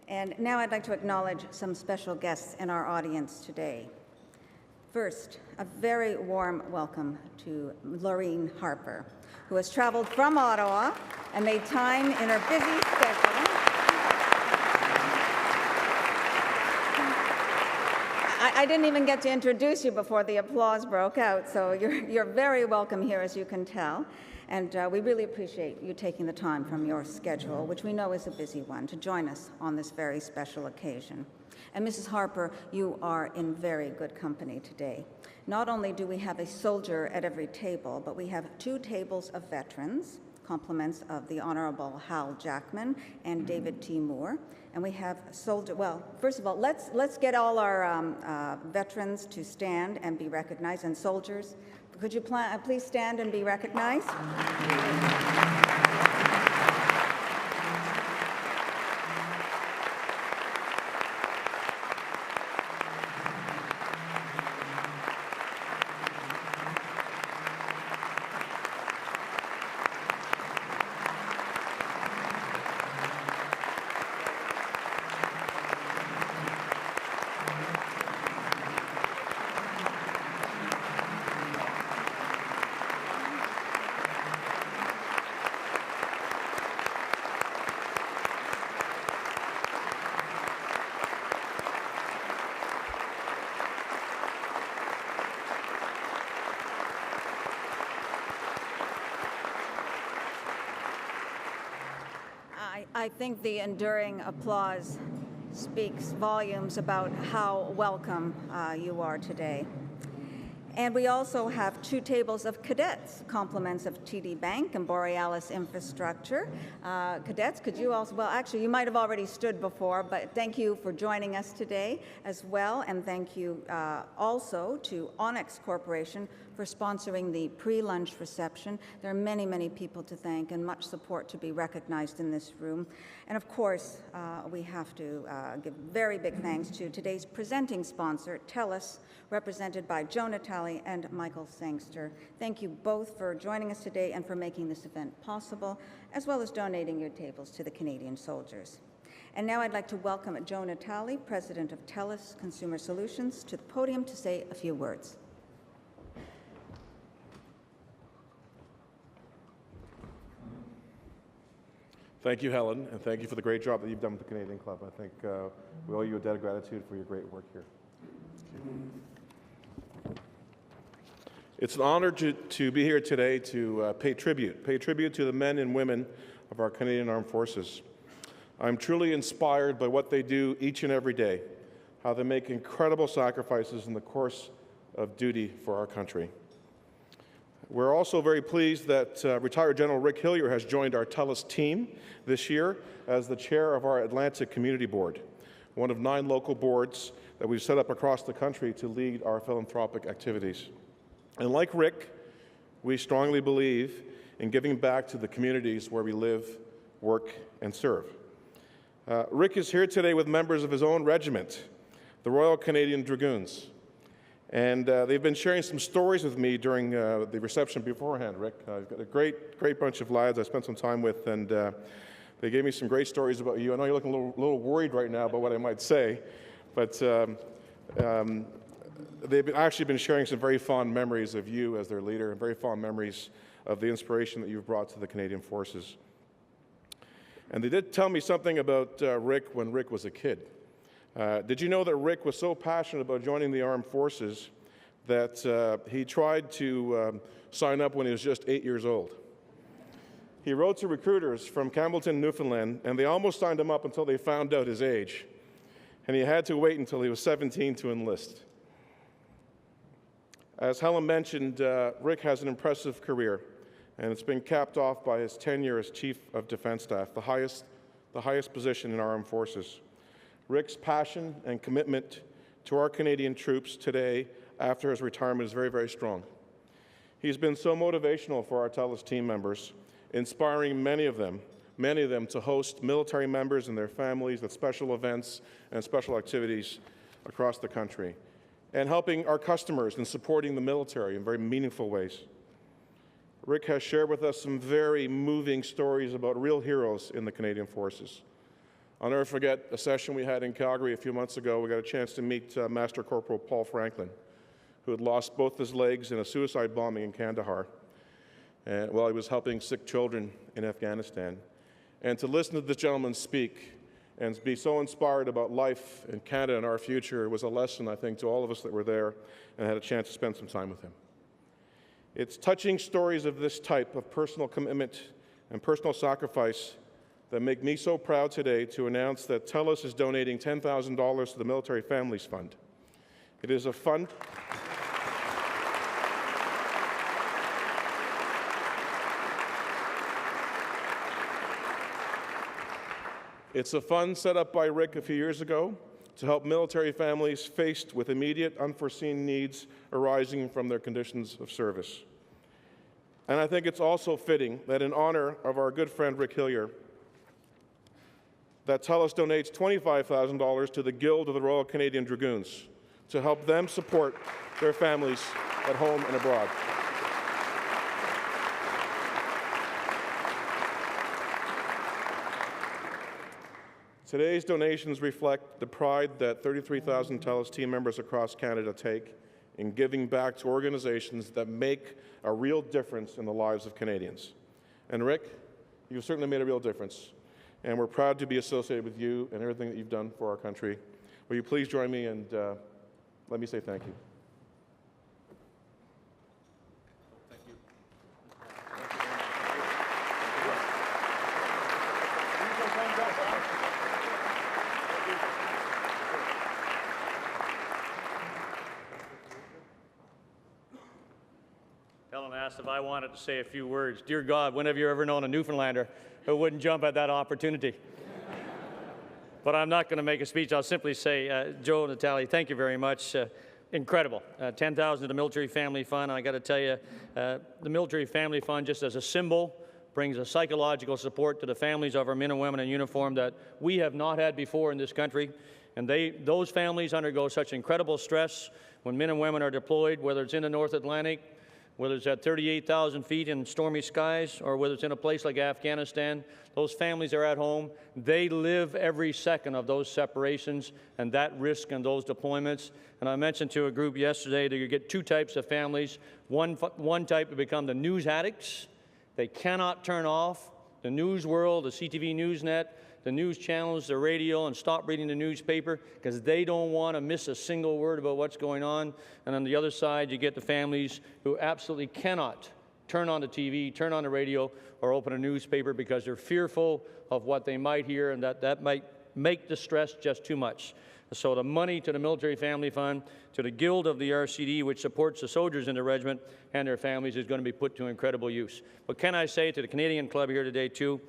And now I'd like to acknowledge some special guests in our audience today. First, a very warm welcome to Laureen Harper, who has traveled from Ottawa and made time in her busy schedule. I didn't even get to introduce you before the applause broke out, so you're very welcome here, as you can tell. And we really appreciate you taking the time from your schedule, which we know is a busy one, to join us on this very special occasion. And Mrs. Harper, you are in very good company today. Not only do we have a soldier at every table, but we have 2 tables of veterans, compliments of the Honorable Hal Jackman and David T. Moore. And we have soldier, well, first of all, let's get all our veterans to stand and be recognized. And soldiers, could you please stand and be recognized? I think the enduring applause speaks volumes about how welcome you are today. And we also have 2 tables of cadets, compliments of TD Bank and Borealis Infrastructure. Cadets, could you also, well, actually, you might have already stood before, but thank you for joining us today as well. And thank you also to Onyx Corporation for sponsoring the pre-lunch reception. There are many, many people to thank and much support to be recognized in this room. And of course, we have to give very big thanks to today's presenting sponsor, TELUS, represented by Joe Natale and Michael Sangster. Thank you both for joining us today and for making this event possible, as well as donating your tables to the Canadian soldiers. And now I'd like to welcome Joe Natale, President of TELUS Consumer Solutions, to the podium to say a few words. Thank you, Helen, and thank you for the great job that you've done with the Canadian Club. I think we owe you a debt of gratitude for your great work here. It's an honor to be here today to pay tribute to the men and women of our Canadian Armed Forces. I'm truly inspired by what they do each and every day, how they make incredible sacrifices in the course of duty for our country. We're also very pleased that retired General Rick Hillier has joined our TELUS team this year as the chair of our Atlantic Community Board, one of 9 local boards that we've set up across the country to lead our philanthropic activities. And like Rick, we strongly believe in giving back to the communities where we live, work, and serve. Rick is here today with members of his own regiment, the Royal Canadian Dragoons. And they've been sharing some stories with me during the reception beforehand, Rick. I've got a great bunch of lads I spent some time with, and they gave me some great stories about you. I know you're looking a little worried right now about what I might say, but they've actually been sharing some very fond memories of you as their leader, and very fond memories of the inspiration that you've brought to the Canadian Forces. And they did tell me something about Rick when Rick was a kid. Did you know that Rick was so passionate about joining the armed forces that he tried to sign up when he was just 8 years old? He wrote to recruiters from Campbellton, Newfoundland, and they almost signed him up until they found out his age. And he had to wait until he was 17 to enlist. As Helen mentioned, Rick has an impressive career, and it's been capped off by his tenure as Chief of Defense Staff, the highest position in our armed forces. Rick's passion and commitment to our Canadian troops today after his retirement is very, very strong. He's been so motivational for our TELUS team members, inspiring many of them to host military members and their families at special events and special activities across the country, and helping our customers and supporting the military in very meaningful ways. Rick has shared with us some very moving stories about real heroes in the Canadian Forces. I'll never forget a session we had in Calgary a few months ago. We got a chance to meet Master Corporal Paul Franklin, who had lost both his legs in a suicide bombing in Kandahar while he was helping sick children in Afghanistan. And to listen to this gentleman speak and be so inspired about life in Canada and our future was a lesson, I think, to all of us that were there and had a chance to spend some time with him. It's touching stories of this type of personal commitment and personal sacrifice that make me so proud today to announce that TELUS is donating $10,000 to the Military Families Fund. It is a fund. It's a fund set up by Rick a few years ago to help military families faced with immediate, unforeseen needs arising from their conditions of service. And I think it's also fitting that in honor of our good friend Rick Hillier, that TELUS donates $25,000 to the Guild of the Royal Canadian Dragoons to help them support their families at home and abroad. Today's donations reflect the pride that 33,000 TELUS team members across Canada take in giving back to organizations that make a real difference in the lives of Canadians. And Rick, you've certainly made a real difference, and we're proud to be associated with you and everything that you've done for our country. Will you please join me and let me say thank you. Thank you. Helen asked if I wanted to say a few words. Dear God, when have you ever known a Newfoundlander who wouldn't jump at that opportunity? But I'm not going to make a speech. I'll simply say, Joe and Natalie, thank you very much. Incredible. 10,000 to the Military Family Fund. I got to tell you, the Military Family Fund, just as a symbol, brings a psychological support to the families of our men and women in uniform that we have not had before in this country. And those families undergo such incredible stress when men and women are deployed, whether it's in the North Atlantic, whether it's at 38,000 feet in stormy skies, or whether it's in a place like Afghanistan. Those families are at home. They live every second of those separations and that risk and those deployments. And I mentioned to a group yesterday that you get two types of families. One type will become the news addicts. They cannot turn off the news world, the CTV Newsnet, the news channels, the radio, and stop reading the newspaper because they don't want to miss a single word about what's going on. And on the other side, you get the families who absolutely cannot turn on the TV, turn on the radio, or open a newspaper because they're fearful of what they might hear and that might make the stress just too much. So the money to the Military Family Fund, to the Guild of the RCD, which supports the soldiers in the regiment and their families, is going to be put to incredible use. But can I say to the Canadian Club here today, too,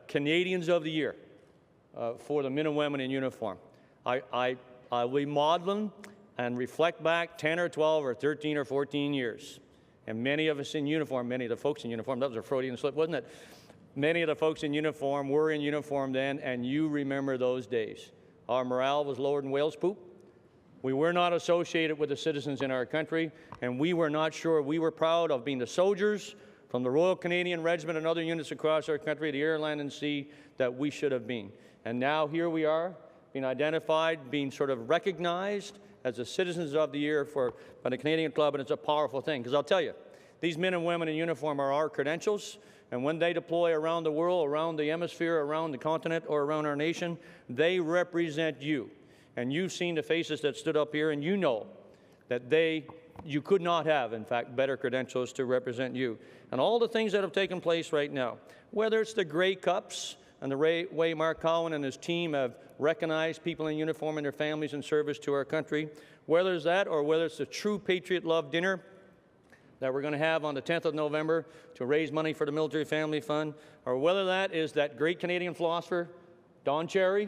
Canadians of the Year, for the men and women in uniform. We model them and reflect back 10 or 12 or 13 or 14 years. And many of us in uniform, many of the folks in uniform, that was a Freudian slip, wasn't it? Many of the folks in uniform were in uniform then, and you remember those days. Our morale was lower than whale's poop. We were not associated with the citizens in our country, and we were not sure. We were proud of being the soldiers from the Royal Canadian Regiment and other units across our country, the air, land, and sea, that we should have been. And now here we are, being identified, being sort of recognized as the Citizens of the Year by the Canadian Club, and it's a powerful thing. Because I'll tell you, these men and women in uniform are our credentials, and when they deploy around the world, around the hemisphere, around the continent, or around our nation, they represent you. And you've seen the faces that stood up here, and you know that you could not have, in fact, better credentials to represent you. And all the things that have taken place right now, whether it's the Grey Cups, and the way Mark Cowan and his team have recognized people in uniform and their families in service to our country, whether it's that or whether it's the True Patriot Love Dinner that we're going to have on the 10th of November to raise money for the Military Family Fund, or whether that is that great Canadian philosopher, Don Cherry,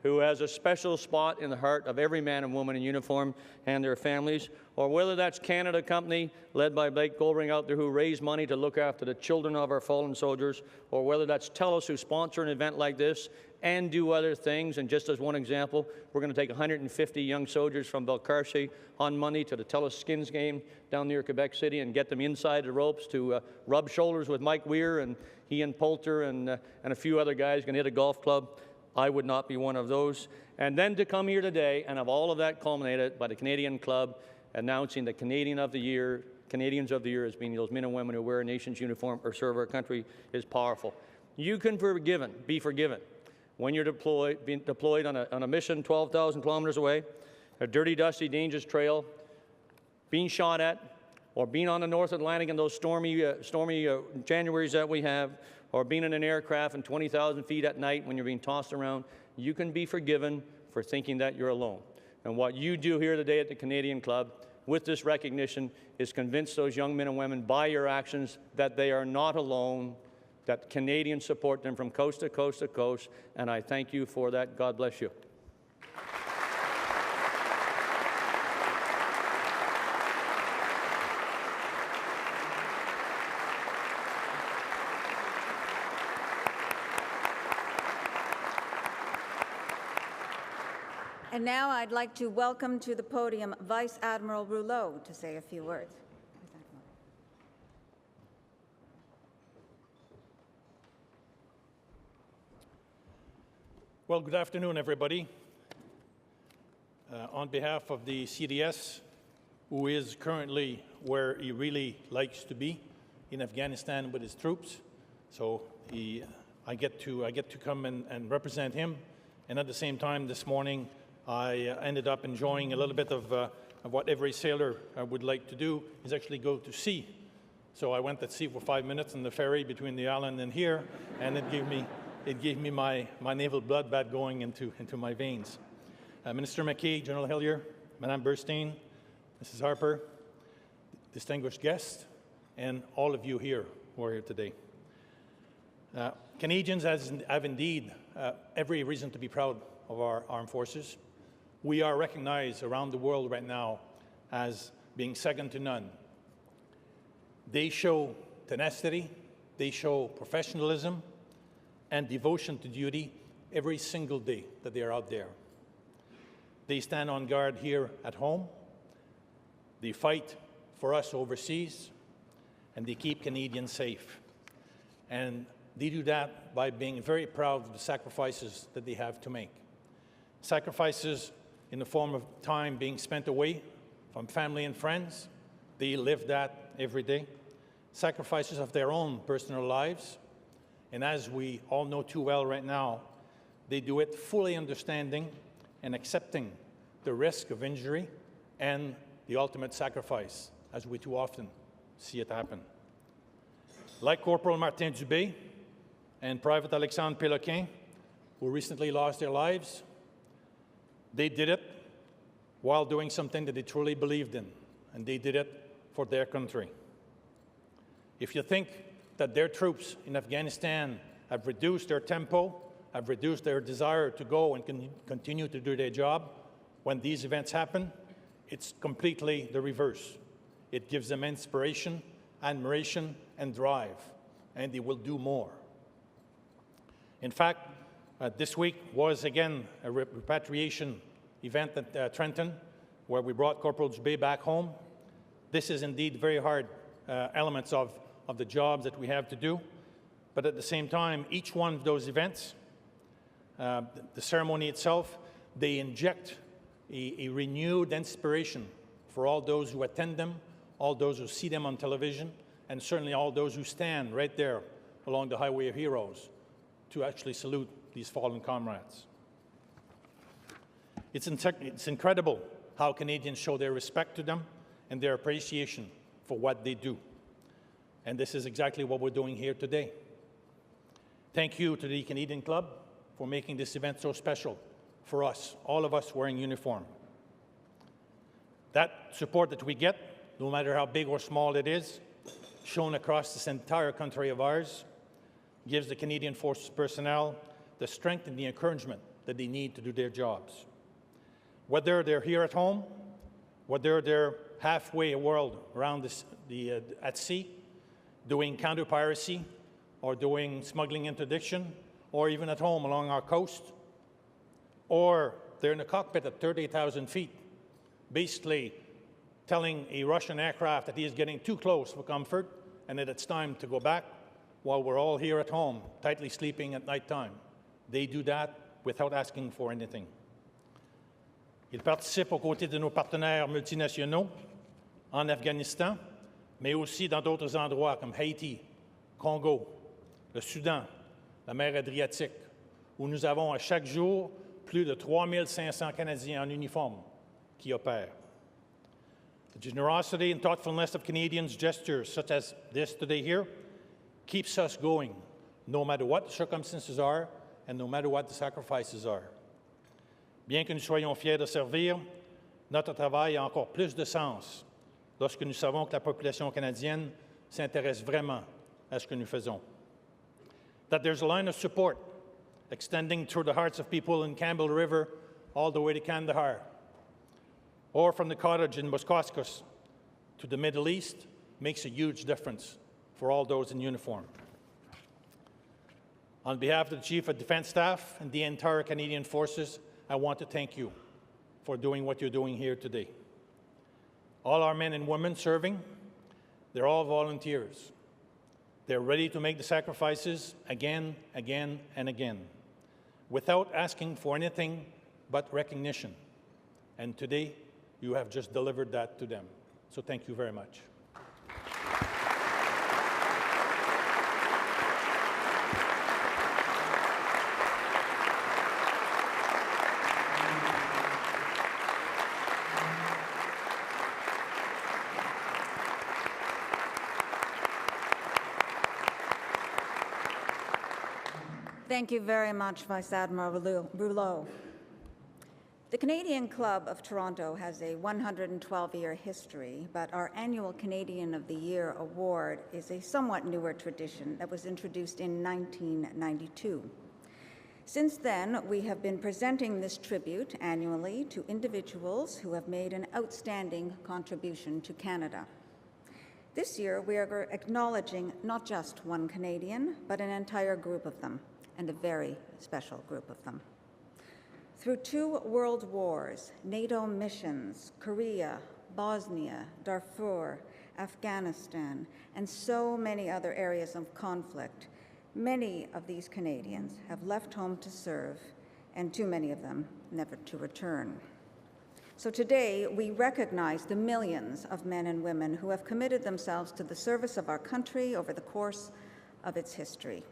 who has a special spot in the heart of every man and woman in uniform and their families, or whether that's Canada Company, led by Blake Goldring out there, who raise money to look after the children of our fallen soldiers, or whether that's TELUS, who sponsor an event like this and do other things. And just as one example, we're going to take 150 young soldiers from Belcarche on Monday to the TELUS Skins game down near Quebec City and get them inside the ropes to rub shoulders with Mike Weir and Ian Poulter and a few other guys going to hit a golf club. I would not be one of those. And then to come here today and have all of that culminated by the Canadian Club announcing the Canadians of the Year as being those men and women who wear a nation's uniform or serve our country is powerful. You can be forgiven when you're being deployed on a mission 12,000 kilometers away, a dirty, dusty, dangerous trail, being shot at, or being on the North Atlantic in those stormy Januaries that we have, or being in an aircraft in 20,000 feet at night when you're being tossed around. You can be forgiven for thinking that you're alone. And what you do here today at the Canadian Club with this recognition is convince those young men and women by your actions that they are not alone, that Canadians support them from coast to coast to coast, and I thank you for that. God bless you. And now I'd like to welcome to the podium Vice Admiral Rouleau to say a few words. Well, good afternoon, everybody. On behalf of the CDS, who is currently where he really likes to be, in Afghanistan with his troops, so I get to come and represent him. And at the same time, this morning, I ended up enjoying a little bit of what every sailor would like to do, is actually go to sea. So I went at sea for 5 minutes on the ferry between the island and here, and it gave me my naval bloodbath going into my veins. Minister MacKay, General Hillier, Madame Burstein, Mrs. Harper, distinguished guests, and all of you here who are here today. Canadians have indeed every reason to be proud of our armed forces. We are recognized around the world right now as being second to none. They show tenacity, they show professionalism and devotion to duty every single day that they are out there. They stand on guard here at home, they fight for us overseas, and they keep Canadians safe. And they do that by being very proud of the sacrifices that they have to make. Sacrifices in the form of time being spent away from family and friends. They live that every day. Sacrifices of their own personal lives. And as we all know too well right now, they do it fully understanding and accepting the risk of injury and the ultimate sacrifice, as we too often see it happen. Like Corporal Martin Dubé and Private Alexandre Péloquin, who recently lost their lives, they did it while doing something that they truly believed in, and they did it for their country. If you think that their troops in Afghanistan have reduced their tempo, have reduced their desire to go and continue to do their job, when these events happen, it's completely the reverse. It gives them inspiration, admiration, and drive, and they will do more. In fact, this week was again a repatriation event at Trenton, where we brought Corporal Dubé back home. This is indeed very hard elements of the jobs that we have to do, but at the same time, each one of those events, the ceremony itself, they inject a renewed inspiration for all those who attend them, all those who see them on television, and certainly all those who stand right there along the Highway of Heroes to actually salute these fallen comrades. It's incredible how Canadians show their respect to them and their appreciation for what they do. And this is exactly what we're doing here today. Thank you to the Canadian Club for making this event so special for us, all of us wearing uniform. That support that we get, no matter how big or small it is, shown across this entire country of ours, gives the Canadian Forces personnel the strength and the encouragement that they need to do their jobs. Whether they're here at home, whether they're halfway a world around at sea, doing counter-piracy, or doing smuggling interdiction, or even at home along our coast, or they're in a cockpit at 30,000 feet, basically telling a Russian aircraft that he is getting too close for comfort and that it's time to go back, while we're all here at home, tightly sleeping at nighttime. They do that without asking for anything. Ils participent aux côtés de nos partenaires multinationaux en Afghanistan, mais aussi dans d'autres endroits comme Haïti, Congo, le Soudan, la mer Adriatique, où nous avons à chaque jour plus de 3 500 Canadiens en uniforme qui opèrent. The generosity and thoughtfulness of Canadians' gestures, such as this today here, keeps us going, no matter what the circumstances are and no matter what the sacrifices are. Bien que nous soyons fiers de servir, notre travail a encore plus de sens lorsque nous savons que la population canadienne s'intéresse vraiment à ce que nous faisons. That there's a line of support extending through the hearts of people in Campbell River all the way to Kandahar, or from the cottage in Muskoskos to the Middle East, makes a huge difference for all those in uniform. On behalf of the Chief of Defence Staff and the entire Canadian Forces, I want to thank you for doing what you're doing here today. All our men and women serving, they're all volunteers. They're ready to make the sacrifices again, again, and again, without asking for anything but recognition. And today, you have just delivered that to them. So thank you very much. Thank you very much, Vice Admiral Rouleau. The Canadian Club of Toronto has a 112-year history, but our annual Canadian of the Year award is a somewhat newer tradition that was introduced in 1992. Since then, we have been presenting this tribute annually to individuals who have made an outstanding contribution to Canada. This year, we are acknowledging not just one Canadian, but an entire group of them, and a very special group of them. Through 2 world wars, NATO missions, Korea, Bosnia, Darfur, Afghanistan, and so many other areas of conflict, many of these Canadians have left home to serve, and too many of them never to return. So today, we recognize the millions of men and women who have committed themselves to the service of our country over the course of its history.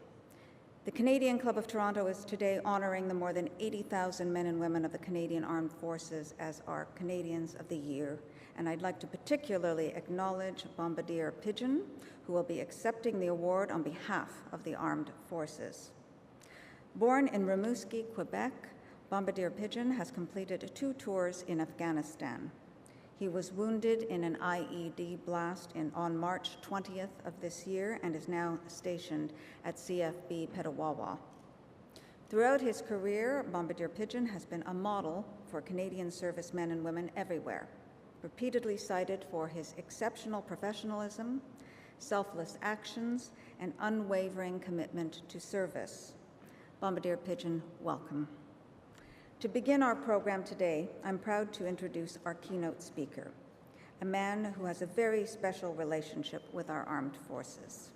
The Canadian Club of Toronto is today honoring the more than 80,000 men and women of the Canadian Armed Forces as our Canadians of the Year, and I'd like to particularly acknowledge Bombardier Pigeon, who will be accepting the award on behalf of the Armed Forces. Born in Rimouski, Quebec, Bombardier Pigeon has completed 2 tours in Afghanistan. He was wounded in an IED blast on March 20th of this year and is now stationed at CFB Petawawa. Throughout his career, Bombardier Pigeon has been a model for Canadian servicemen and women everywhere, repeatedly cited for his exceptional professionalism, selfless actions, and unwavering commitment to service. Bombardier Pigeon, welcome. To begin our program today, I'm proud to introduce our keynote speaker, a man who has a very special relationship with our armed forces.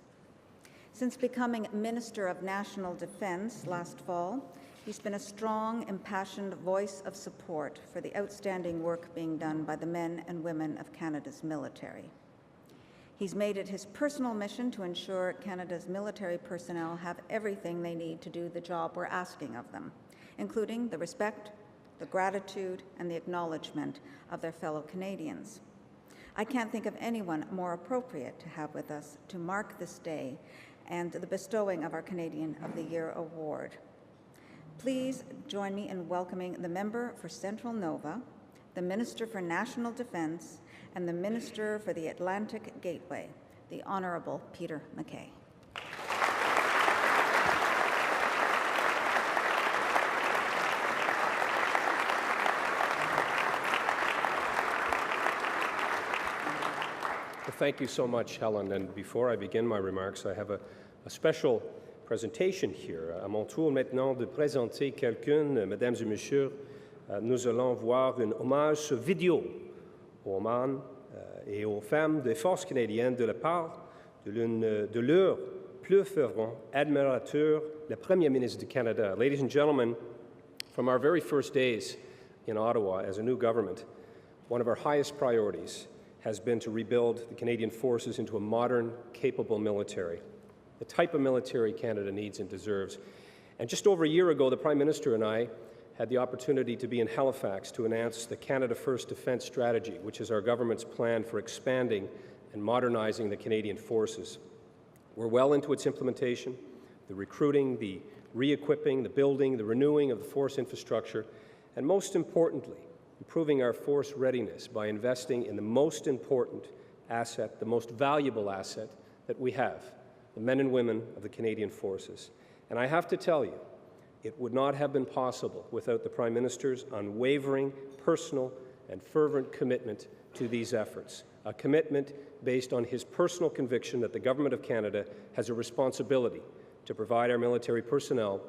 Since becoming Minister of National Defence last fall, he's been a strong, impassioned voice of support for the outstanding work being done by the men and women of Canada's military. He's made it his personal mission to ensure Canada's military personnel have everything they need to do the job we're asking of them, including the respect, the gratitude, and the acknowledgement of their fellow Canadians. I can't think of anyone more appropriate to have with us to mark this day and the bestowing of our Canadian of the Year award. Please join me in welcoming the member for Central Nova, the Minister for National Defence, and the Minister for the Atlantic Gateway, the Honourable Peter MacKay. Thank you so much, Helen. And before I begin my remarks, I have a special presentation here. À mon tour maintenant de présenter quelqu'un, mesdames et messieurs, nous allons voir un hommage vidéo aux hommes et aux femmes des forces canadiennes de la part de l'une de leurs plus fervents admirateurs, le Premier ministre du Canada. Ladies and gentlemen, From our very first days in Ottawa as a new government, one of our highest priorities has been to rebuild the Canadian Forces into a modern, capable military, the type of military Canada needs and deserves. And just over a year ago, the Prime Minister and I had the opportunity to be in Halifax to announce the Canada First Defence Strategy, which is our government's plan for expanding and modernizing the Canadian Forces. We're well into its implementation, the recruiting, the re-equipping, the building, the renewing of the force infrastructure, and most importantly, improving our force readiness by investing in the most important asset, the most valuable asset that we have, the men and women of the Canadian Forces. And I have to tell you, it would not have been possible without the Prime Minister's unwavering, personal, and fervent commitment to these efforts, a commitment based on his personal conviction that the Government of Canada has a responsibility to provide our military personnel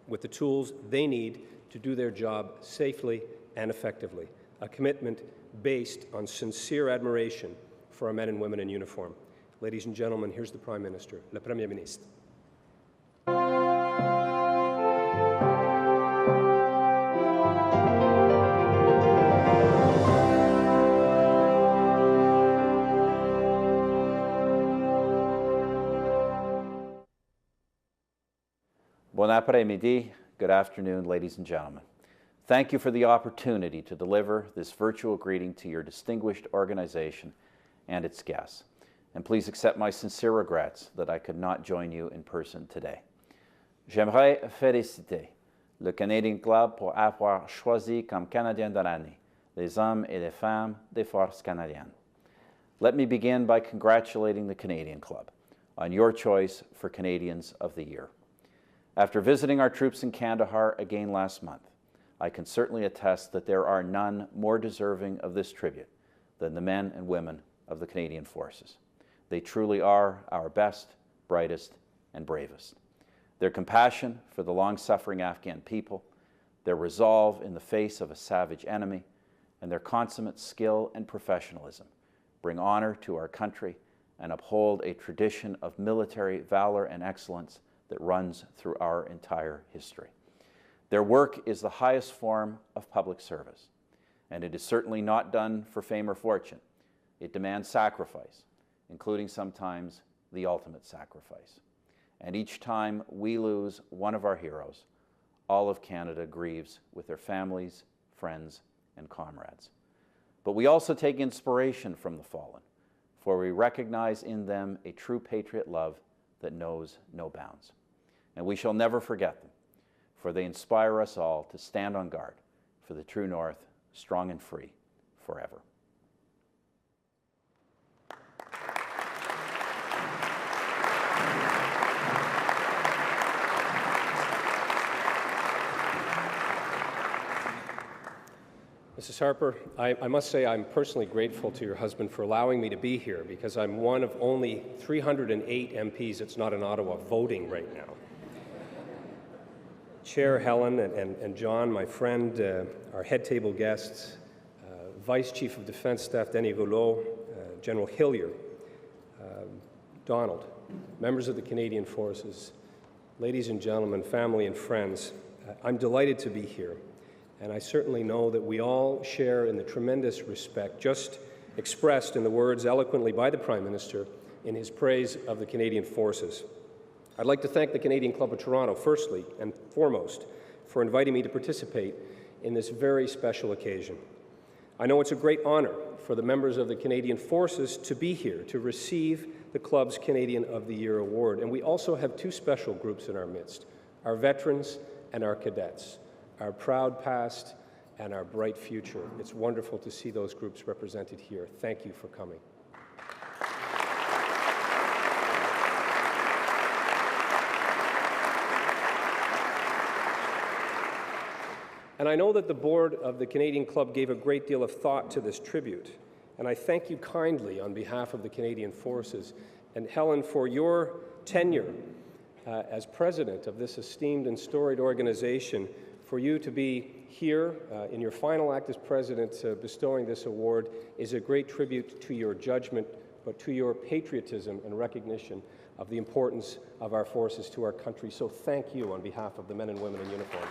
with the tools they need to do their job safely and effectively, a commitment based on sincere admiration for our men and women in uniform. Ladies and gentlemen, here's the Prime Minister, le Premier Ministre. Bon après-midi, good afternoon, ladies and gentlemen. Thank you for the opportunity to deliver this virtual greeting to your distinguished organization and its guests. And please accept my sincere regrets that I could not join you in person today. J'aimerais féliciter le Canadian Club pour avoir choisi comme Canadien de l'année les hommes et les femmes des forces canadiennes. Let me begin by congratulating the Canadian Club on your choice for Canadians of the Year. After visiting our troops in Kandahar again last month, I can certainly attest that there are none more deserving of this tribute than the men and women of the Canadian Forces. They truly are our best, brightest, and bravest. Their compassion for the long-suffering Afghan people, their resolve in the face of a savage enemy, and their consummate skill and professionalism bring honor to our country and uphold a tradition of military valor and excellence that runs through our entire history. Their work is the highest form of public service, and it is certainly not done for fame or fortune. It demands sacrifice, including sometimes the ultimate sacrifice. And each time we lose one of our heroes, all of Canada grieves with their families, friends, and comrades. But we also take inspiration from the fallen, for we recognize in them a true patriot love that knows no bounds. And we shall never forget them, for they inspire us all to stand on guard for the true North, strong and free, forever. Mrs. Harper, I must say I'm personally grateful to your husband for allowing me to be here because I'm one of only 308 MPs that's not in Ottawa voting right now. Chair Helen and John, my friend, our head table guests, Vice Chief of Defence Staff Denis Rouleau, General Hillier, Donald, members of the Canadian Forces, ladies and gentlemen, family and friends, I'm delighted to be here. And I certainly know that we all share in the tremendous respect just expressed in the words eloquently by the Prime Minister in his praise of the Canadian Forces. I'd like to thank the Canadian Club of Toronto, firstly and foremost, for inviting me to participate in this very special occasion. I know it's a great honor for the members of the Canadian Forces to be here to receive the club's Canadian of the Year award. And we also have two special groups in our midst, our veterans and our cadets, our proud past and our bright future. It's wonderful to see those groups represented here. Thank you for coming. And I know that the board of the Canadian Club gave a great deal of thought to this tribute, and I thank you kindly on behalf of the Canadian Forces. And Helen, for your tenure as president of this esteemed and storied organization, for you to be here in your final act as president bestowing this award is a great tribute to your judgment, but to your patriotism and recognition of the importance of our forces to our country. So thank you on behalf of the men and women in uniform.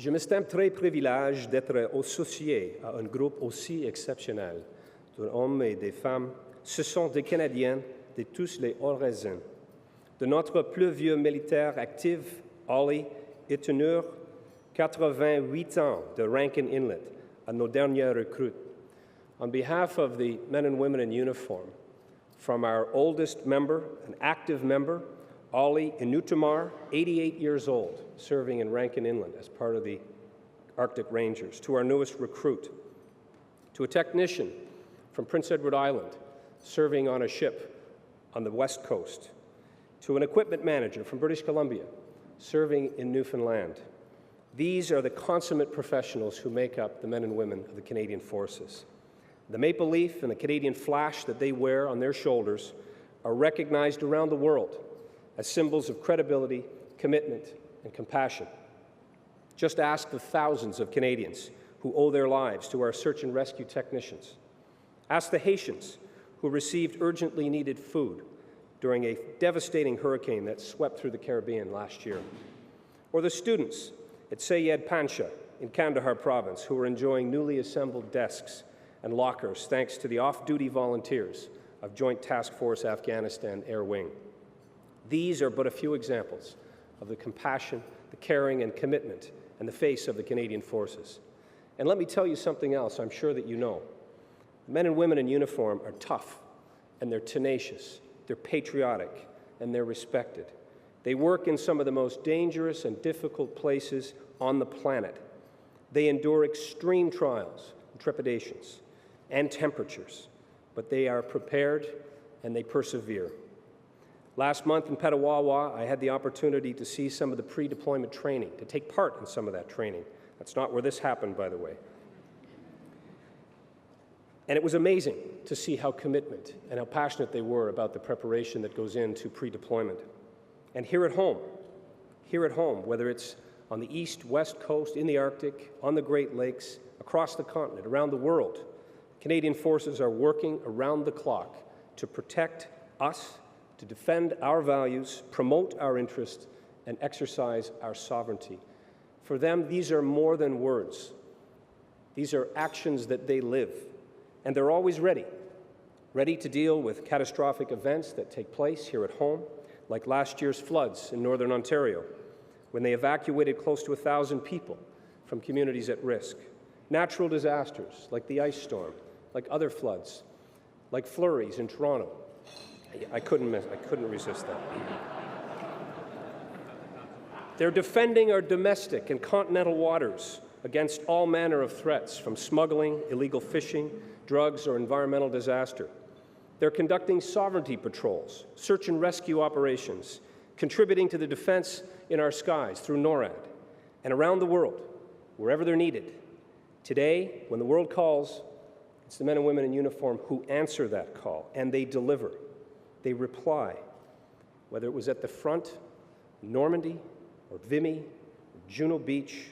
Je m'estime très privilégié d'être associé à un groupe aussi exceptionnel d'hommes et de femmes. Ce sont des Canadiens de tous les horizons. De notre plus vieux militaire actif, Ollie, est teneur 88 ans de Rankin Inlet, à nos dernières recrues. On behalf of the men and women in uniform, from our oldest member, an active member, Ollie Inutamar, 88 years old, serving in Rankin Inlet as part of the Arctic Rangers, to our newest recruit, to a technician from Prince Edward Island, serving on a ship on the west coast, to an equipment manager from British Columbia, serving in Newfoundland. These are the consummate professionals who make up the men and women of the Canadian Forces. The maple leaf and the Canadian flash that they wear on their shoulders are recognized around the world as symbols of credibility, commitment, and compassion. Just ask the thousands of Canadians who owe their lives to our search and rescue technicians. Ask the Haitians who received urgently needed food during a devastating hurricane that swept through the Caribbean last year. Or the students at Sayed Pancha in Kandahar province who are enjoying newly assembled desks and lockers thanks to the off-duty volunteers of Joint Task Force Afghanistan Air Wing. These are but a few examples of the compassion, the caring, and commitment and the face of the Canadian Forces. And let me tell you something else I'm sure that you know. Men and women in uniform are tough, and they're tenacious, they're patriotic, and they're respected. They work in some of the most dangerous and difficult places on the planet. They endure extreme trials, trepidations, and temperatures, but they are prepared and they persevere. Last month in Petawawa, I had the opportunity to see some of the pre-deployment training, to take part in some of that training. That's not where this happened, by the way. And it was amazing to see how committed and how passionate they were about the preparation that goes into pre-deployment. And here at home, whether it's on the east, west coast, in the Arctic, on the Great Lakes, across the continent, around the world, Canadian Forces are working around the clock to protect us, to defend our values, promote our interests, and exercise our sovereignty. For them, these are more than words. These are actions that they live. And they're always ready to deal with catastrophic events that take place here at home, like last year's floods in Northern Ontario, when they evacuated close to 1,000 people from communities at risk. Natural disasters, like the ice storm, like other floods, like flurries in Toronto. I couldn't resist that. They're defending our domestic and continental waters against all manner of threats, from smuggling, illegal fishing, drugs, or environmental disaster. They're conducting sovereignty patrols, search and rescue operations, contributing to the defense in our skies through NORAD, and around the world, wherever they're needed. Today, when the world calls, it's the men and women in uniform who answer that call, and they deliver. They reply, whether it was at the front, Normandy, or Vimy, or Juno Beach,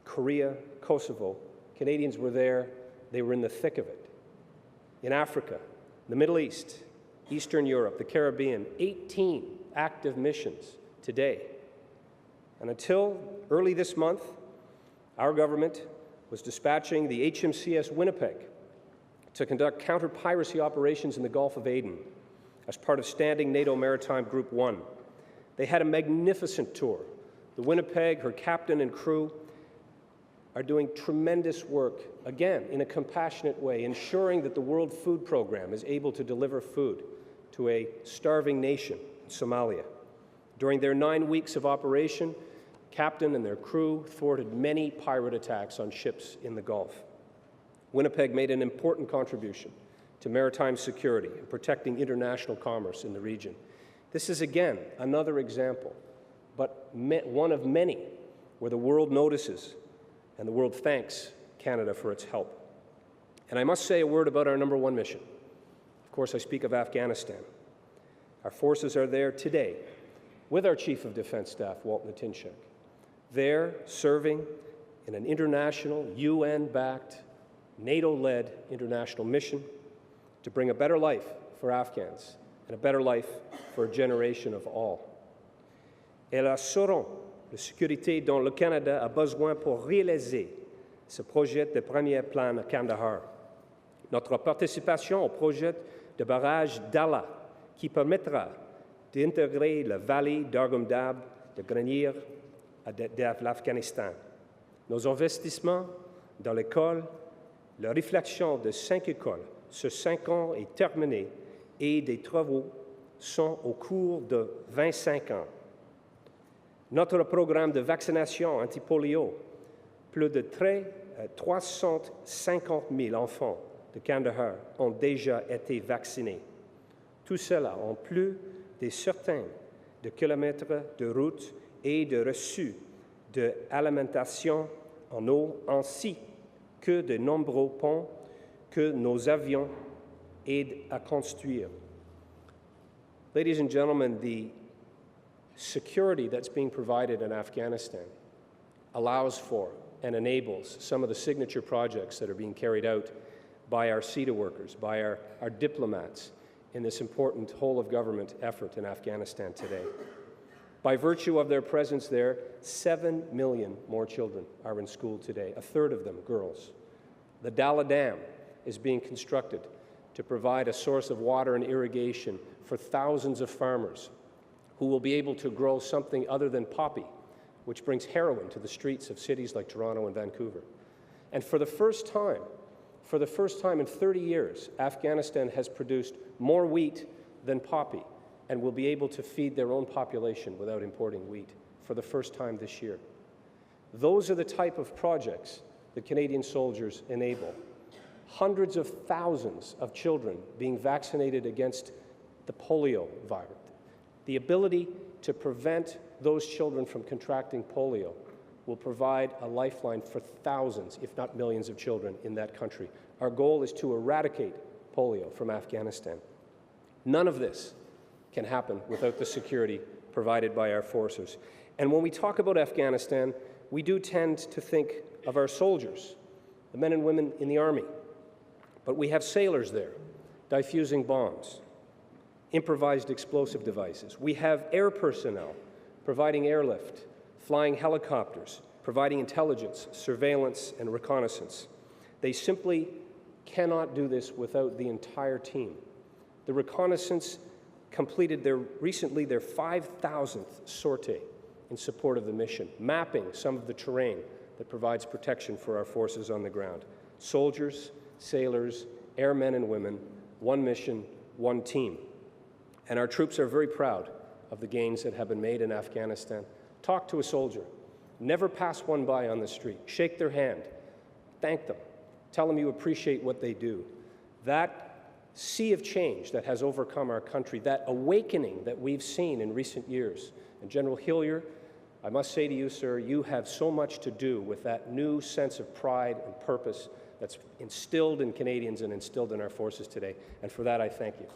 Korea, Kosovo. Canadians were there. They were in the thick of it. In Africa, the Middle East, Eastern Europe, the Caribbean, 18 active missions today. And until early this month, our government was dispatching the HMCS Winnipeg to conduct counter-piracy operations in the Gulf of Aden as part of standing NATO Maritime Group 1. They had a magnificent tour. The Winnipeg, her captain and crew, are doing tremendous work, again, in a compassionate way, ensuring that the World Food Program is able to deliver food to a starving nation in Somalia. During their 9 weeks of operation, captain and their crew thwarted many pirate attacks on ships in the Gulf. Winnipeg made an important contribution to maritime security and protecting international commerce in the region. This is, again, another example, but one of many where the world notices and the world thanks Canada for its help. And I must say a word about our number one mission. Of course, I speak of Afghanistan. Our forces are there today with our Chief of Defense Staff, Walt Natinchuk, there serving in an international, UN-backed, NATO-led international mission to bring a better life for Afghans and a better life for a generation of all. Elles seront de sécurité dont le Canada a besoin pour réaliser ce projet de premier plan à Kandahar. Notre participation au projet de barrage d'Ala, qui permettra d'intégrer la vallée d'Arghamdab, de Grenir de l'Afghanistan. Nos investissements dans l'école, la réflexion de 5 écoles sur 5 ans est terminée et des travaux sont au cours de 25 ans. Notre programme de vaccination anti-polio, plus de 350 000 enfants de Kandahar ont déjà été vaccinés. Tout cela en plus des centaines de kilomètres de routes et de reçus d'alimentation en eau, ainsi que de nombreux ponts que nos avions aident à construire. Ladies and gentlemen, the security that's being provided in Afghanistan allows for and enables some of the signature projects that are being carried out by our CETA workers, by our diplomats in this important whole-of-government effort in Afghanistan today. By virtue of their presence there, 7 million more children are in school today, a third of them girls. The Dalla Dam is being constructed to provide a source of water and irrigation for thousands of farmers who will be able to grow something other than poppy, which brings heroin to the streets of cities like Toronto and Vancouver. And for the first time in 30 years, Afghanistan has produced more wheat than poppy and will be able to feed their own population without importing wheat for the first time this year. Those are the type of projects that Canadian soldiers enable. Hundreds of thousands of children being vaccinated against the polio virus. The ability to prevent those children from contracting polio will provide a lifeline for thousands, if not millions, of children in that country. Our goal is to eradicate polio from Afghanistan. None of this can happen without the security provided by our forces. And when we talk about Afghanistan, we do tend to think of our soldiers, the men and women in the army. But we have sailors there, diffusing bombs, improvised explosive devices. We have air personnel providing airlift, flying helicopters, providing intelligence, surveillance, and reconnaissance. They simply cannot do this without the entire team. The reconnaissance completed recently their 5,000th sortie in support of the mission, mapping some of the terrain that provides protection for our forces on the ground. Soldiers, sailors, airmen and women, one mission, one team. And our troops are very proud of the gains that have been made in Afghanistan. Talk to a soldier. Never pass one by on the street. Shake their hand. Thank them. Tell them you appreciate what they do. That sea of change that has overcome our country, that awakening that we've seen in recent years. And General Hillier, I must say to you, sir, you have so much to do with that new sense of pride and purpose that's instilled in Canadians and instilled in our forces today. And for that, I thank you.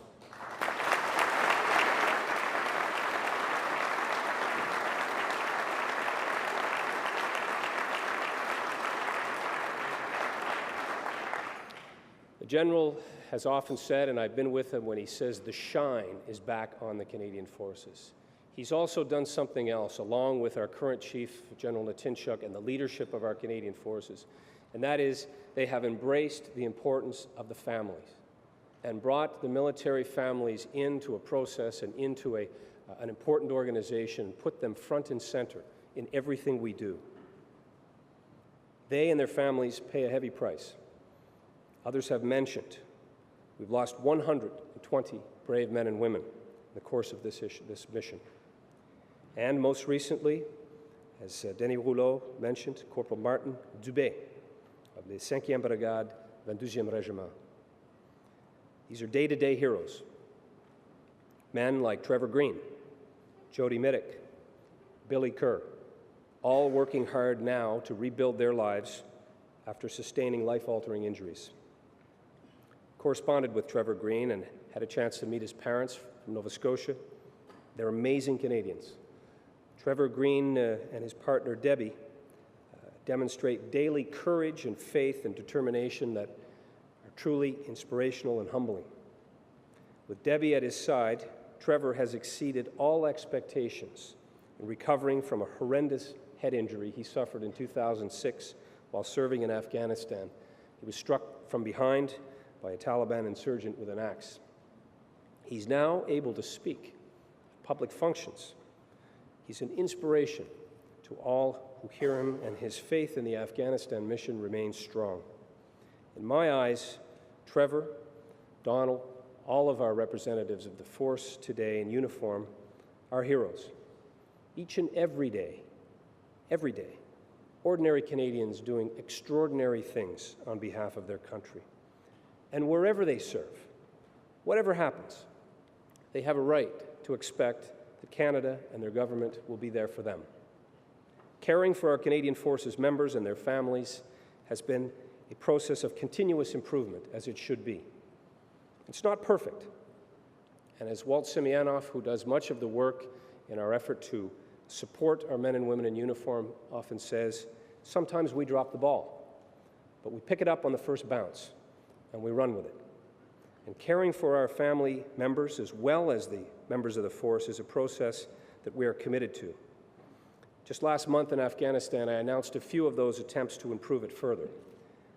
The General has often said, and I've been with him when he says, the shine is back on the Canadian Forces. He's also done something else, along with our current Chief, General Natinchuk, and the leadership of our Canadian Forces, and that is they have embraced the importance of the families and brought the military families into a process and into an important organization and put them front and center in everything we do. They and their families pay a heavy price. Others have mentioned we've lost 120 brave men and women in the course of this mission. And most recently, as Denis Rouleau mentioned, Corporal Martin Dubé of the 5e Brigade, 22e Regiment. These are day-to-day heroes. Men like Trevor Green, Jody Middick, Billy Kerr, all working hard now to rebuild their lives after sustaining life-altering injuries. Corresponded with Trevor Green and had a chance to meet his parents from Nova Scotia. They're amazing Canadians. Trevor Green and his partner Debbie demonstrate daily courage and faith and determination that are truly inspirational and humbling. With Debbie at his side, Trevor has exceeded all expectations in recovering from a horrendous head injury he suffered in 2006 while serving in Afghanistan. He was struck from behind by a Taliban insurgent with an axe. He's now able to speak at public functions. He's an inspiration to all who hear him, and his faith in the Afghanistan mission remains strong. In my eyes, Trevor, Donald, all of our representatives of the force today in uniform are heroes. Each and every day, ordinary Canadians doing extraordinary things on behalf of their country. And wherever they serve, whatever happens, they have a right to expect that Canada and their government will be there for them. Caring for our Canadian Forces members and their families has been a process of continuous improvement, as it should be. It's not perfect. And as Walt Simeonov, who does much of the work in our effort to support our men and women in uniform, often says, sometimes we drop the ball, but we pick it up on the first bounce and we run with it. And caring for our family members as well as the members of the force is a process that we are committed to. Just last month in Afghanistan, I announced a few of those attempts to improve it further.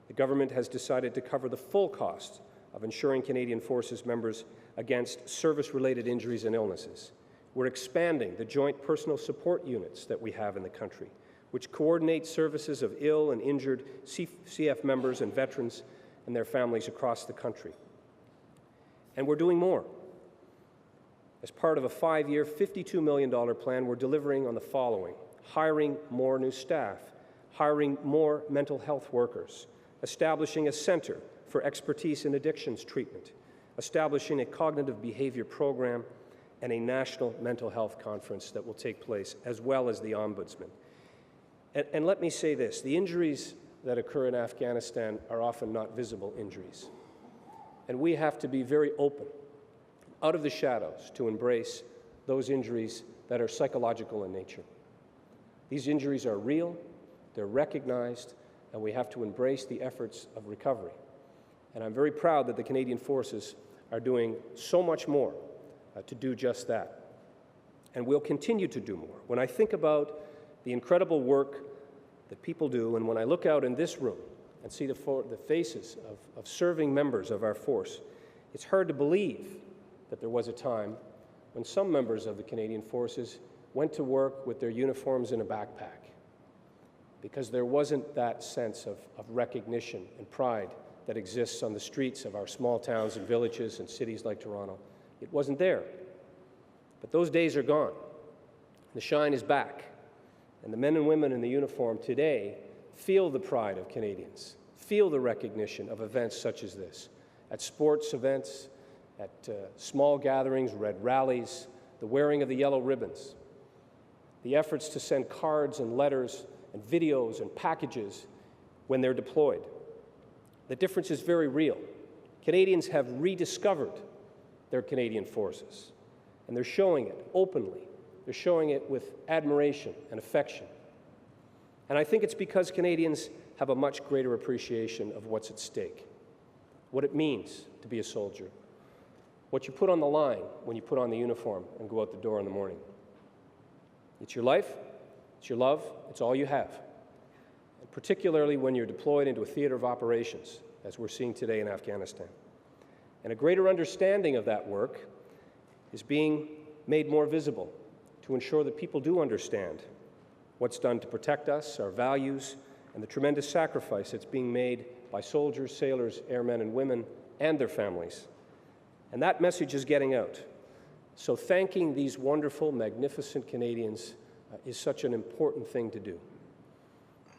The government has decided to cover the full cost of insuring Canadian Forces members against service-related injuries and illnesses. We're expanding the joint personal support units that we have in the country, which coordinate services of ill and injured CF members and veterans and their families across the country. And we're doing more. As part of a 5-year, $52 million plan, we're delivering on the following: hiring more new staff, hiring more mental health workers, establishing a center for expertise in addictions treatment, establishing a cognitive behavior program, and a national mental health conference that will take place, as well as the Ombudsman. And let me say this, the injuries that occur in Afghanistan are often not visible injuries. And we have to be very open, out of the shadows, to embrace those injuries that are psychological in nature. These injuries are real, they're recognized, and we have to embrace the efforts of recovery. And I'm very proud that the Canadian Forces are doing so much more to do just that. And we'll continue to do more. When I think about the incredible work that people do, and when I look out in this room and see the faces of serving members of our force, it's hard to believe that there was a time when some members of the Canadian Forces went to work with their uniforms in a backpack, because there wasn't that sense of recognition and pride that exists on the streets of our small towns and villages and cities like Toronto. It wasn't there. But those days are gone. The shine is back. And the men and women in the uniform today feel the pride of Canadians, feel the recognition of events such as this, at sports events, at small gatherings, red rallies, the wearing of the yellow ribbons, the efforts to send cards and letters and videos and packages when they're deployed. The difference is very real. Canadians have rediscovered their Canadian Forces, and they're showing it openly. They're showing it with admiration and affection. And I think it's because Canadians have a much greater appreciation of what's at stake, what it means to be a soldier, what you put on the line when you put on the uniform and go out the door in the morning. It's your life, it's your love, it's all you have. And particularly when you're deployed into a theater of operations, as we're seeing today in Afghanistan. And a greater understanding of that work is being made more visible to ensure that people do understand what's done to protect us, our values, and the tremendous sacrifice that's being made by soldiers, sailors, airmen, and women, and their families. And that message is getting out. So thanking these wonderful, magnificent Canadians is such an important thing to do.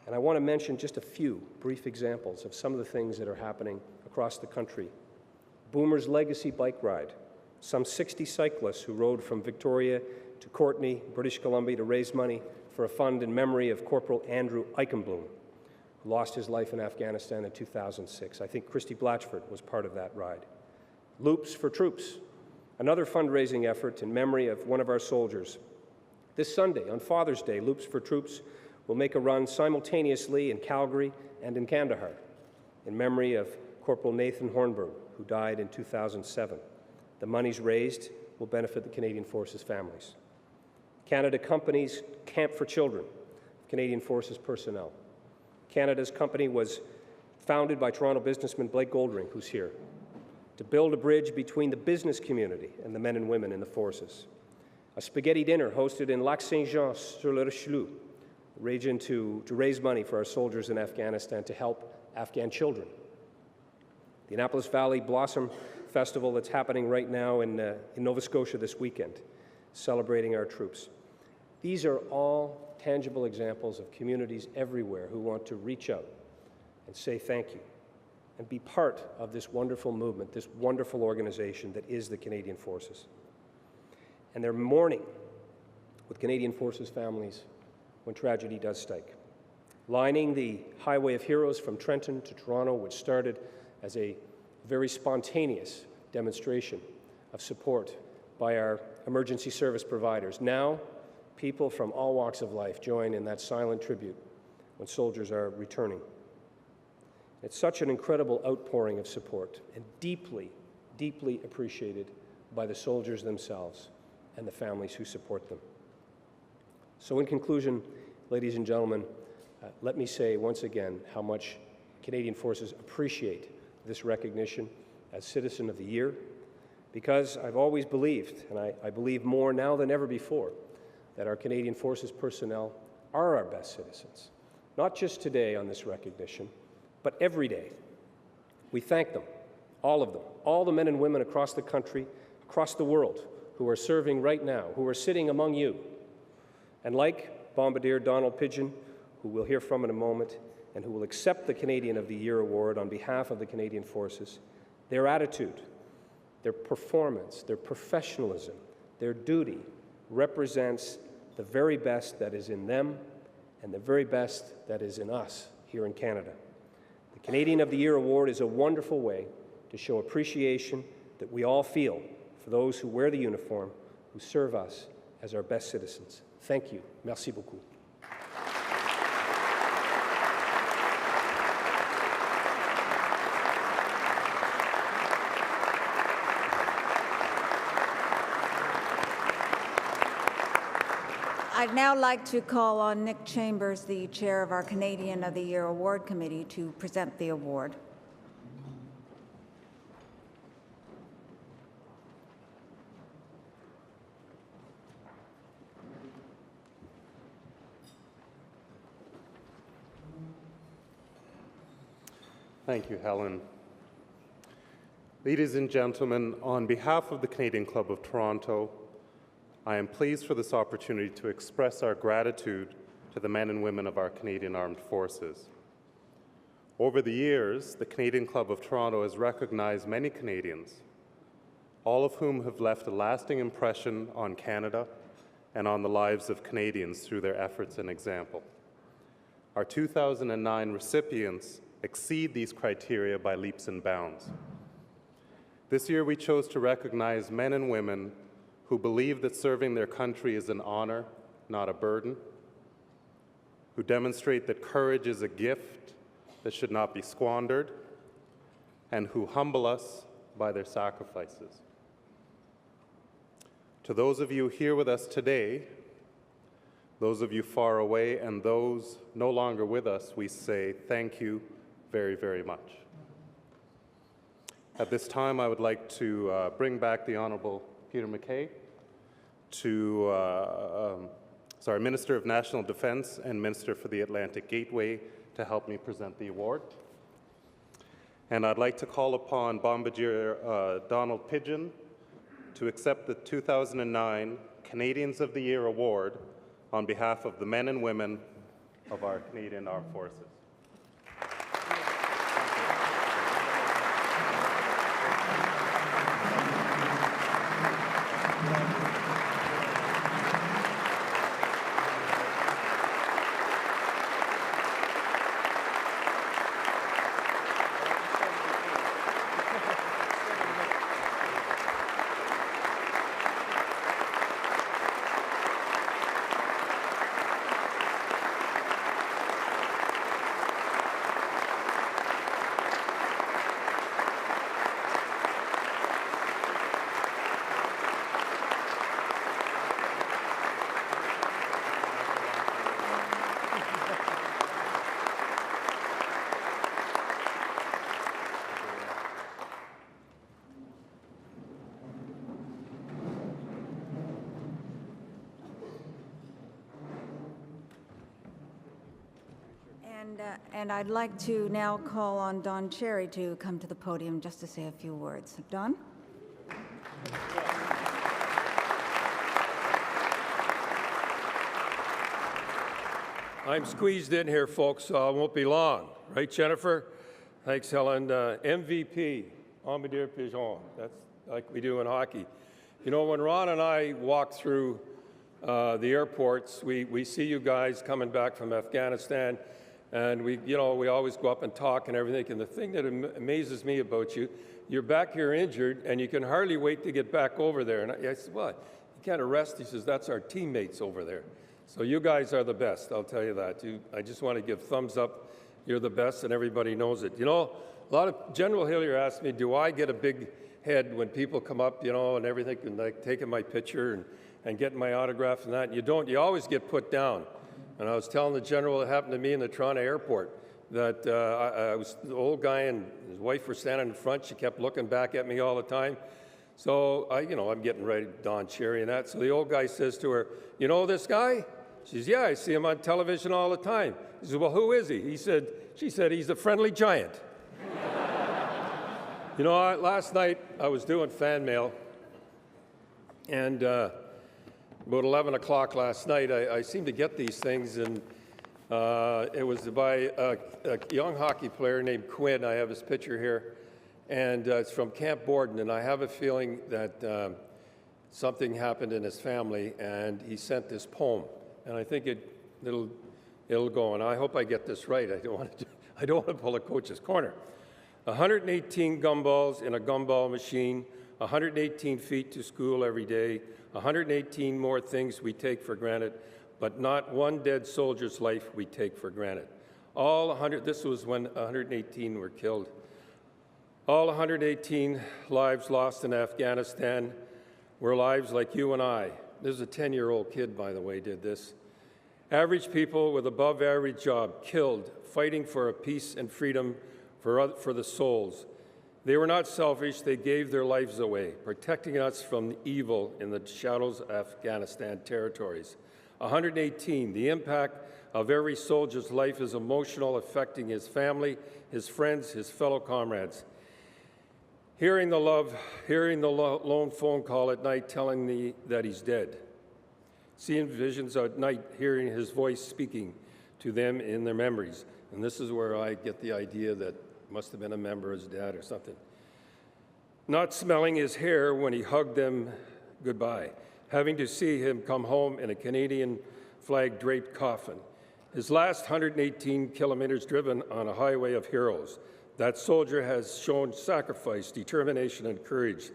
And I want to mention just a few brief examples of some of the things that are happening across the country. Boomer's Legacy Bike Ride. Some 60 cyclists who rode from Victoria to Courtenay, British Columbia, to raise money for a fund in memory of Corporal Andrew Eichenblum, who lost his life in Afghanistan in 2006. I think Christy Blatchford was part of that ride. Loops for Troops, another fundraising effort in memory of one of our soldiers. This Sunday, on Father's Day, Loops for Troops will make a run simultaneously in Calgary and in Kandahar in memory of Corporal Nathan Hornberg, who died in 2007. The monies raised will benefit the Canadian Forces families. Canada Company's Camp for Children, Canadian Forces personnel. Canada's company was founded by Toronto businessman Blake Goldring, who's here, to build a bridge between the business community and the men and women in the forces. A spaghetti dinner hosted in Lac-Saint-Jean-sur-le-Richelieu, region to raise money for our soldiers in Afghanistan to help Afghan children. The Annapolis Valley Blossom Festival that's happening right now in Nova Scotia this weekend, celebrating our troops. These are all tangible examples of communities everywhere who want to reach out and say thank you and be part of this wonderful movement, this wonderful organization that is the Canadian Forces. And they're mourning with Canadian Forces families when tragedy does strike. Lining the Highway of Heroes from Trenton to Toronto, which started as a very spontaneous demonstration of support by our emergency service providers. Now, people from all walks of life join in that silent tribute when soldiers are returning. It's such an incredible outpouring of support and deeply, deeply appreciated by the soldiers themselves and the families who support them. So in conclusion, ladies and gentlemen, let me say once again how much Canadian Forces appreciate this recognition as Citizen of the Year, because I've always believed, and I believe more now than ever before, that our Canadian Forces personnel are our best citizens, not just today on this recognition, but every day. We thank them, all of them, all the men and women across the country, across the world, who are serving right now, who are sitting among you. And like Bombardier Donald Pidgeon, who we'll hear from in a moment, and who will accept the Canadian of the Year award on behalf of the Canadian Forces, their attitude, their performance, their professionalism, their duty represents the very best that is in them and the very best that is in us here in Canada. The Canadian of the Year award is a wonderful way to show appreciation that we all feel for those who wear the uniform, who serve us as our best citizens. Thank you. Merci beaucoup. I'd now like to call on Nick Chambers, the chair of our Canadian of the Year Award Committee, to present the award. Thank you, Helen. Ladies and gentlemen, on behalf of the Canadian Club of Toronto, I am pleased for this opportunity to express our gratitude to the men and women of our Canadian Armed Forces. Over the years, the Canadian Club of Toronto has recognized many Canadians, all of whom have left a lasting impression on Canada and on the lives of Canadians through their efforts and example. Our 2009 recipients exceed these criteria by leaps and bounds. This year, we chose to recognize men and women who believe that serving their country is an honor, not a burden, who demonstrate that courage is a gift that should not be squandered, and who humble us by their sacrifices. To those of you here with us today, those of you far away, and those no longer with us, we say thank you very, very much. At this time, I would like to bring back the Honourable Peter MacKay, Minister of National Defence and Minister for the Atlantic Gateway, to help me present the award. And I'd like to call upon Bombardier Donald Pidgeon to accept the 2009 Canadians of the Year Award on behalf of the men and women of our Canadian Armed Forces. And I'd like to now call on Don Cherry to come to the podium just to say a few words. Don? I'm squeezed in here, folks, so I won't be long. Right, Jennifer? Thanks, Helen. MVP, Amadeus Pigeon. That's like we do in hockey. You know, when Ron and I walk through the airports, we see you guys coming back from Afghanistan, and we always go up and talk and everything. And the thing that amazes me about you, you're back here injured, and you can hardly wait to get back over there. And I said, what? You can't arrest? He says, that's our teammates over there. So you guys are the best, I'll tell you that. I just want to give thumbs up. You're the best, and everybody knows it. You know, a lot of General Hillier asked me, do I get a big head when people come up, you know, and everything, and like taking my picture and getting my autograph and that? And you don't. You always get put down. And I was telling the General, it happened to me in the Toronto airport, that I was the old guy and his wife were standing in front. She kept looking back at me all the time. So, I'm getting ready, Don Cherry and that. So the old guy says to her, you know this guy? She says, yeah, I see him on television all the time. He says, well, who is he? She said, he's a friendly giant. You know, last night I was doing fan mail, and about 11 o'clock last night, I seemed to get these things, and it was by a young hockey player named Quinn. I have his picture here, and it's from Camp Borden, and I have a feeling that something happened in his family, and he sent this poem. And I think it'll go. And I hope I get this right. I don't want to pull a coach's corner. 118 gumballs in a gumball machine, 118 feet to school every day, 118 more things we take for granted, but not one dead soldier's life we take for granted. All 100. This was when 118 were killed. All 118 lives lost in Afghanistan were lives like you and I. This is a 10-year-old kid, by the way, did this. Average people with above-average job killed, fighting for a peace and freedom for the souls. They were not selfish. They gave their lives away, protecting us from the evil in the shadows of Afghanistan territories. 118, the impact of every soldier's life is emotional, affecting his family, his friends, his fellow comrades. Hearing the lone phone call at night telling me that he's dead. Seeing visions at night, hearing his voice speaking to them in their memories. And this is where I get the idea that must have been a member of his dad or something. Not smelling his hair when he hugged them goodbye. Having to see him come home in a Canadian flag-draped coffin. His last 118 kilometers driven on a highway of heroes. That soldier has shown sacrifice, determination, and courage.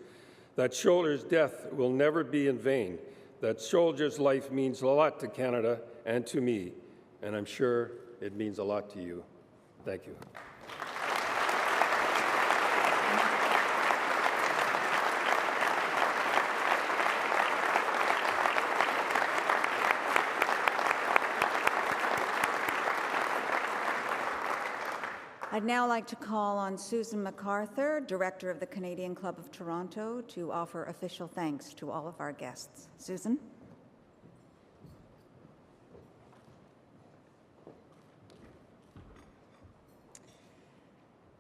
That soldier's death will never be in vain. That soldier's life means a lot to Canada and to me, and I'm sure it means a lot to you. Thank you. I'd now like to call on Susan MacArthur, Director of the Canadian Club of Toronto, to offer official thanks to all of our guests. Susan?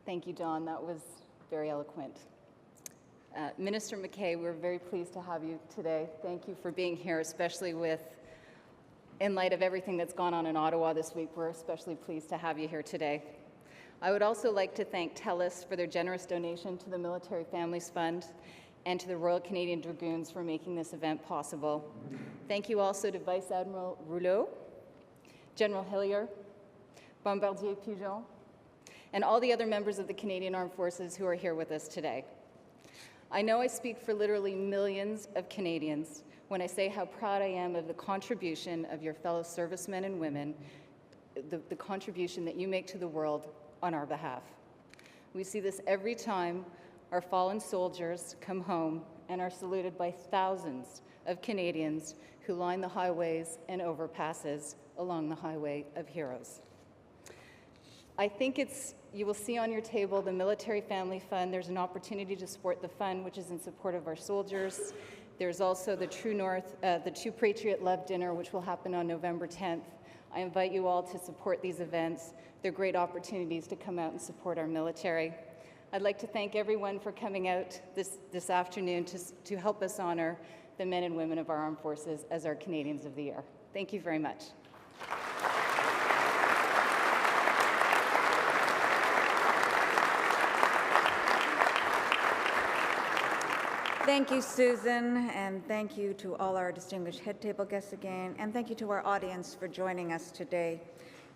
Thank you, Don. That was very eloquent. Minister MacKay, we're very pleased to have you today. Thank you for being here, especially in light of everything that's gone on in Ottawa this week. We're especially pleased to have you here today. I would also like to thank TELUS for their generous donation to the Military Families Fund and to the Royal Canadian Dragoons for making this event possible. Thank you also to Vice Admiral Rouleau, General Hillier, Bombardier Pigeon, and all the other members of the Canadian Armed Forces who are here with us today. I know I speak for literally millions of Canadians when I say how proud I am of the contribution of your fellow servicemen and women, the contribution that you make to the world on our behalf. We see this every time our fallen soldiers come home and are saluted by thousands of Canadians who line the highways and overpasses along the Highway of Heroes. I think you will see on your table the Military Family Fund. There's an opportunity to support the fund, which is in support of our soldiers. There's also the True North, the True Patriot Love Dinner, which will happen on November 10th. I invite you all to support these events. They're great opportunities to come out and support our military. I'd like to thank everyone for coming out this afternoon to help us honor the men and women of our armed forces as our Canadians of the Year. Thank you very much. Thank you, Susan, and thank you to all our distinguished head table guests again, and thank you to our audience for joining us today.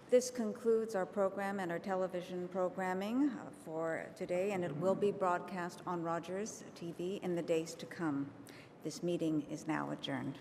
This concludes our program and our television programming for today, and it will be broadcast on Rogers TV in the days to come. This meeting is now adjourned.